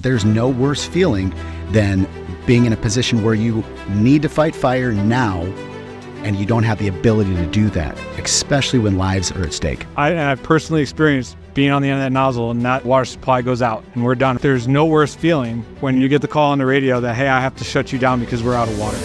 There's no worse feeling than being in a position where you need to fight fire now and you don't have the ability to do that, especially when lives are at stake. I've personally experienced being on the end of that nozzle and that water supply goes out and we're done. There's no worse feeling when you get the call on the radio that, hey, I have to shut you down because we're out of water.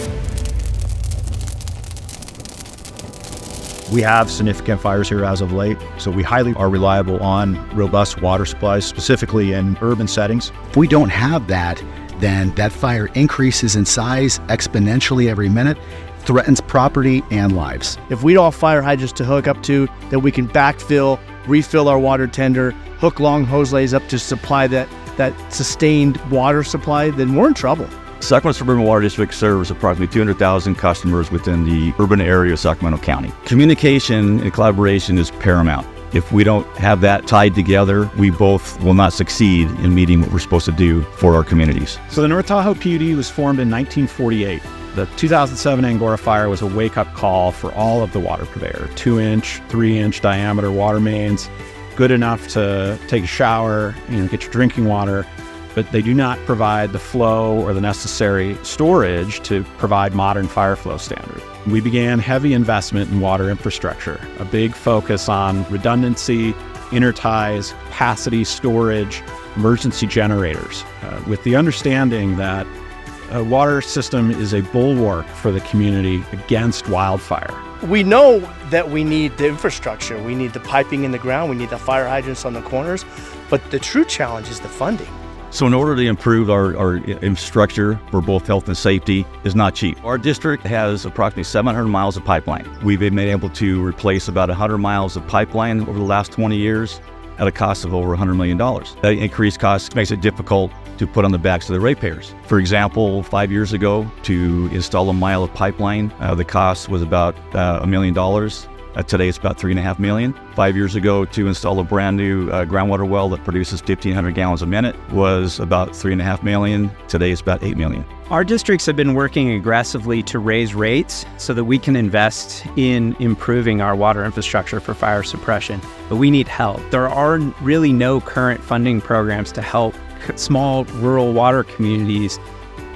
We have significant fires here as of late, so we highly are reliable on robust water supplies, specifically in urban settings. If we don't have that, then that fire increases in size exponentially every minute, threatens property and lives. If we don't have fire hydrants to hook up to, that we can backfill, refill our water tender, hook long hose lays up to supply that sustained water supply, then we're in trouble. Sacramento Suburban Water District serves approximately 200,000 customers within the urban area of Sacramento County. Communication and collaboration is paramount. If we don't have that tied together, we both will not succeed in meeting what we're supposed to do for our communities. So the North Tahoe PUD was formed in 1948. The 2007 Angora fire was a wake-up call for all of the water purveyor. 2-inch, 3-inch diameter water mains, good enough to take a shower, get your drinking water, but they do not provide the flow or the necessary storage to provide modern fire flow standards. We began heavy investment in water infrastructure, a big focus on redundancy, interties, capacity storage, emergency generators, with the understanding that a water system is a bulwark for the community against wildfire. We know that we need the infrastructure, we need the piping in the ground, we need the fire hydrants on the corners, but the true challenge is the funding. So in order to improve our infrastructure for both health and safety is not cheap. Our district has approximately 700 miles of pipeline. We've been able to replace about 100 miles of pipeline over the last 20 years at a cost of over $100 million. That increased cost makes it difficult to put on the backs of the ratepayers. For example, 5 years ago, to install a mile of pipeline, the cost was about $1 million. Today it's about $3.5 million. 5 years ago, to install a brand new groundwater well that produces 1,500 gallons a minute was about $3.5 million. Today it's about $8 million. Our districts have been working aggressively to raise rates so that we can invest in improving our water infrastructure for fire suppression, but we need help. There are really no current funding programs to help small rural water communities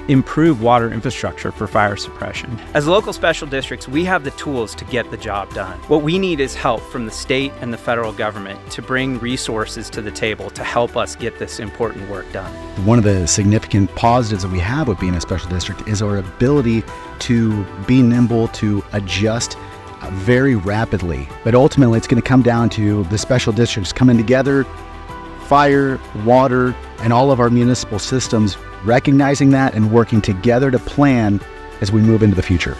improve water infrastructure for fire suppression. As local special districts, we have the tools to get the job done. What we need is help from the state and the federal government to bring resources to the table to help us get this important work done. One of the significant positives that we have with being a special district is our ability to be nimble, to adjust very rapidly. But ultimately, it's going to come down to the special districts coming together, fire, water, and all of our municipal systems recognizing that and working together to plan as we move into the future.